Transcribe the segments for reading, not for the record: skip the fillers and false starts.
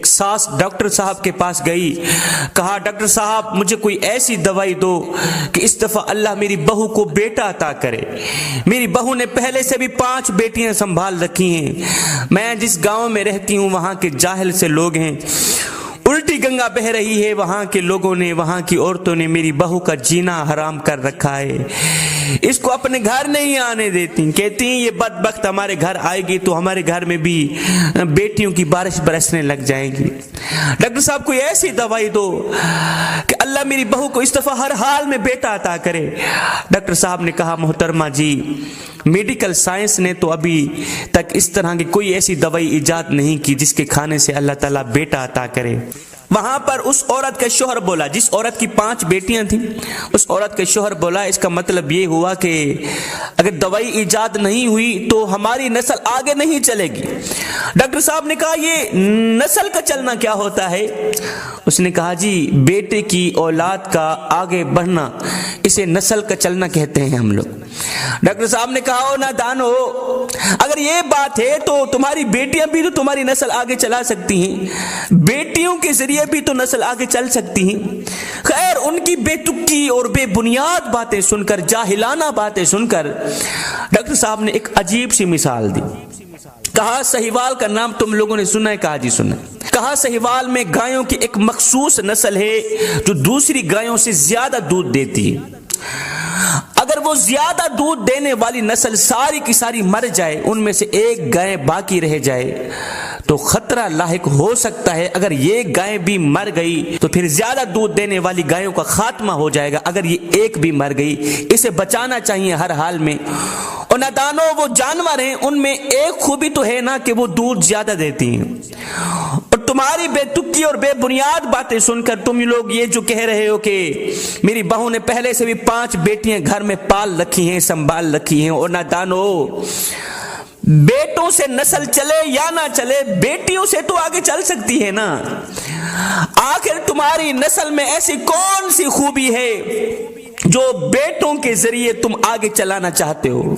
एक सास डॉक्टर साहब के पास गई, कहा डॉक्टर साहब मुझे कोई ऐसी दवाई दो कि इस दफा अल्लाह मेरी बहू को बेटा अता करे। मेरी बहू ने पहले से भी 5 बेटियां संभाल रखी हैं। मैं जिस गांव में रहती हूं वहां के जाहिल से लोग हैं, उल्टी गंगा बह रही है, वहां के लोगों ने, वहां की औरतों ने मेरी बहू का जीना हराम कर रखा है, इसको अपने घर नहीं आने देती। कहती हैं ये बदबख्त हमारे घर आएगी तो हमारे घर में भी बेटियों की बारिश बरसने लग जाएगी। डॉक्टर साहब कोई ऐसी दवाई दो कि अल्लाह मेरी बहू को इस दफा हर हाल में बेटा अता करे। डॉक्टर साहब ने कहा मोहतरमा जी, मेडिकल साइंस ने तो अभी तक इस तरह की कोई ऐसी दवाई इजाद नहीं की जिसके खाने से अल्लाह ताला बेटा अता करे। वहां पर उस औरत का शोहर बोला, जिस औरत की 5 बेटियां थीं, उस औरत के शोहर बोला इसका मतलब ये हुआ कि अगर दवाई इजाद नहीं हुई तो हमारी नस्ल आगे नहीं चलेगी। डॉक्टर साहब ने कहा ये नस्ल का चलना क्या होता है? उसने कहा जी बेटे की औलाद का आगे बढ़ना, इसे नस्ल का चलना कहते हैं हम लोग। डॉक्टर साहब ने कहा ओ नादान हो, अगर ये बात है तो तुम्हारी बेटियां भी तो तुम्हारी नस्ल आगे चला सकती हैं, बेटियों के जरिए भी तो नस्ल आगे चल सकती हैं। खैर उनकी बेतुकी और बेबुनियाद बातें सुनकर, जाहिलाना बातें सुनकर डॉक्टर साहब ने एक अजीब सी मिसाल दी। कहा सहीवाल का नाम तुम लोगों ने सुना है? कहा जी सुना। कहा सहीवाल में गायों की एक मखसूस नस्ल है जो दूसरी गायों से ज्यादा दूध देती है। अगर वो ज्यादा दूध देने वाली नस्ल सारी की सारी मर जाए, उनमें से एक गाय बाकी रह जाए तो खतरा लाहिक हो सकता है। अगर ये गाय भी मर गई तो फिर ज्यादा दूध देने वाली गायों का खात्मा हो जाएगा। अगर ये एक भी मर गई, इसे बचाना चाहिए हर हाल में। और नादानो वो जानवर हैं, उनमें एक खूबी तो है ना कि वो दूध ज्यादा देती हैं। और तुम्हारी बेतुकी और बेबुनियाद बातें सुनकर तुम लोग ये जो कह रहे हो कि मेरी बहू ने पहले से भी 5 बेटियां घर में पाल रखी हैं, संभाल रखी हैं। और नादानो बेटों से नस्ल चले या ना चले, बेटियों से तो आगे चल सकती है ना। आखिर तुम्हारी नस्ल में ऐसी कौन सी खूबी है जो बेटों के जरिए तुम आगे चलाना चाहते हो?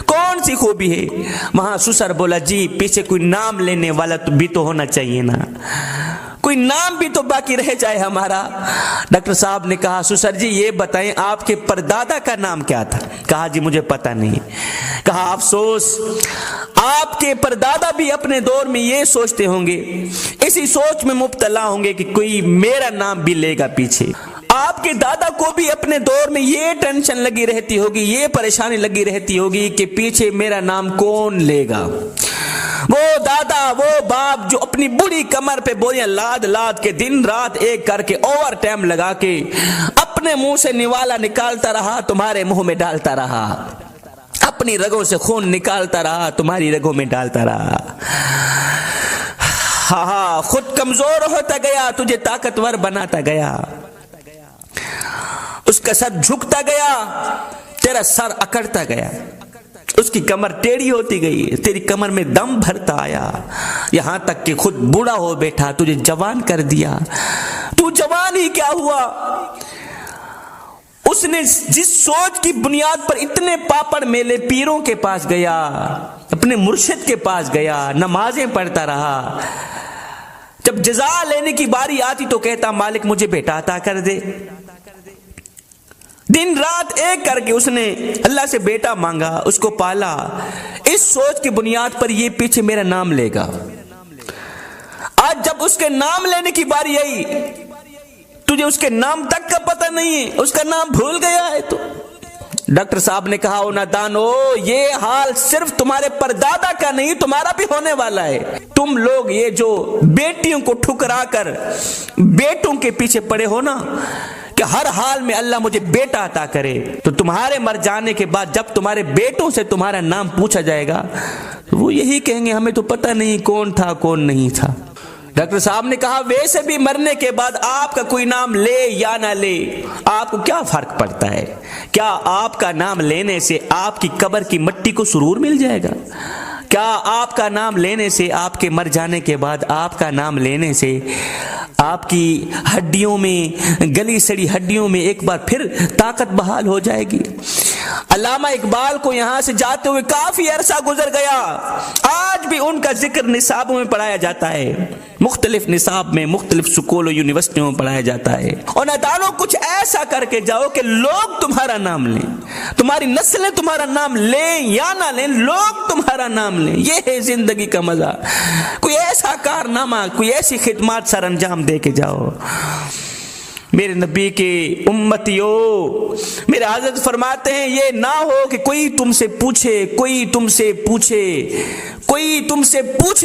कौन सी खूबी है? वहां सुसर बोला जी पीछे कोई नाम लेने वाला तो भी तो होना चाहिए ना, कोई नाम भी तो बाकी रह जाए हमारा। डॉक्टर साहब ने कहा सुसर जी ये बताएं आपके परदादा का नाम क्या था? कहा जी मुझे पता नहीं। कहा अफसोस, आपके परदादा भी अपने दौर में ये सोचते होंगे, इसी सोच में मुब्तला होंगे कि कोई मेरा नाम भी लेगा पीछे। आपके दादा को भी अपने दौर में ये टेंशन लगी रहती होगी, ये परेशानी लगी रहती होगी कि पीछे मेरा नाम कौन लेगा। वो दादा, वो बाप जो अपनी बुरी कमर पे बोरियां लाद लाद के दिन रात एक करके ओवर टाइम लगा के अपने मुंह से निवाला निकालता रहा, तुम्हारे मुंह में डालता रहा, अपनी रगों से खून निकालता रहा, तुम्हारी रगों में डालता रहा। हाँ, खुद कमजोर होता गया, तुझे ताकतवर बनाता गया, उसका सर झुकता गया, तेरा सर अकड़ता गया, उसकी कमर टेढ़ी होती गई, तेरी कमर में दम भरता आया, यहां तक कि खुद बूढ़ा हो बैठा, तुझे जवान कर दिया। तू जवान ही क्या हुआ? उसने जिस सोच की बुनियाद पर इतने पापड़ मेले पीरों के पास गया, अपने मुर्शिद के पास गया, नमाजें पढ़ता रहा, जब जजा लेने की बारी आती तो कहता मालिक मुझे बेटा अता कर दे। दिन रात एक करके उसने अल्लाह से बेटा मांगा, उसको पाला, इस सोच की बुनियाद पर ये पीछे मेरा नाम लेगा। आज जब उसके नाम लेने की बारी आई, तुझे उसके नाम तक का पता नहीं है, उसका नाम भूल गया है। तो डॉक्टर साहब ने कहा ओ नादानो, ये हाल सिर्फ तुम्हारे परदादा का नहीं, तुम्हारा भी होने वाला है। तुम लोग ये जो बेटियों को ठुकरा कर बेटों के पीछे पड़े हो ना कि हर हाल में अल्लाह मुझे बेटा अता करे, तो तुम्हारे मर जाने के बाद जब तुम्हारे बेटों से तुम्हारा नाम पूछा जाएगा तो वो यही कहेंगे हमें तो पता नहीं कौन था कौन नहीं था। डॉक्टर साहब ने कहा वैसे भी मरने के बाद आपका कोई नाम ले या ना ले, आपको क्या फर्क पड़ता है? क्या आपका नाम लेने से आपकी कब्र की मिट्टी को सुरूर मिल जाएगा? क्या आपका नाम लेने से, आपके मर जाने के बाद आपका नाम लेने से आपकी हड्डियों में, गली सड़ी हड्डियों में एक बार फिर ताकत बहाल हो जाएगी? अल्लामा इकबाल को यहां से जाते हुए काफी अरसा गुजर गया, आज भी उनका जिक्र निसाबों में पढ़ाया जाता है, मुख्तलिफ निसाब में, मुख्तलिफ स्कूलों यूनिवर्सिटियों में पढ़ाया जाता है। और नादानो कुछ ऐसा करके जाओ कि लोग तुम्हारा नाम लें, तुम्हारी नस्लें तुम्हारा नाम लें या ना लें, लोग तुम्हारा नाम लें। यह है जिंदगी का मजा। कोई ऐसा कारनामा, कोई ऐसी खिदमत सर अंजाम दे के जाओ। मेरे नबी के उम्मतियों, मेरे हज़रत फरमाते हैं ये ना हो कि कोई तुमसे पूछे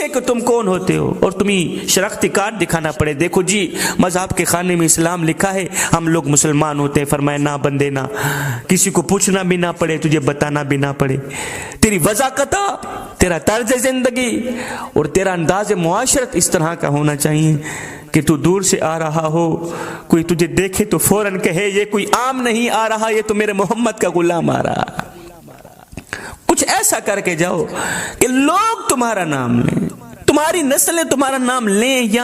कि तुम कौन होते हो और तुम्हें शनाख्ती कार्ड दिखाना पड़े। देखो जी, मजहब के खाने में इस्लाम लिखा है, हम लोग मुसलमान होते हैं। फरमाया ना बंदे ना, किसी को पूछना भी ना पड़े, तुझे बताना भी ना पड़े। तेरी वज़ाकत, तेरा तर्ज जिंदगी और तेरा अंदाज मुआशरत इस तरह का होना चाहिए कि तू दूर से आ रहा हो, कोई तुझे देखे तो फौरन कहे ये कोई आम नहीं आ रहा, ये तो मेरे मोहम्मद का गुलाम आ रहा। कुछ ऐसा करके जाओ कि लोग तुम्हारा नाम लें, तुम्हारी नस्लें तुम्हारा नाम लें या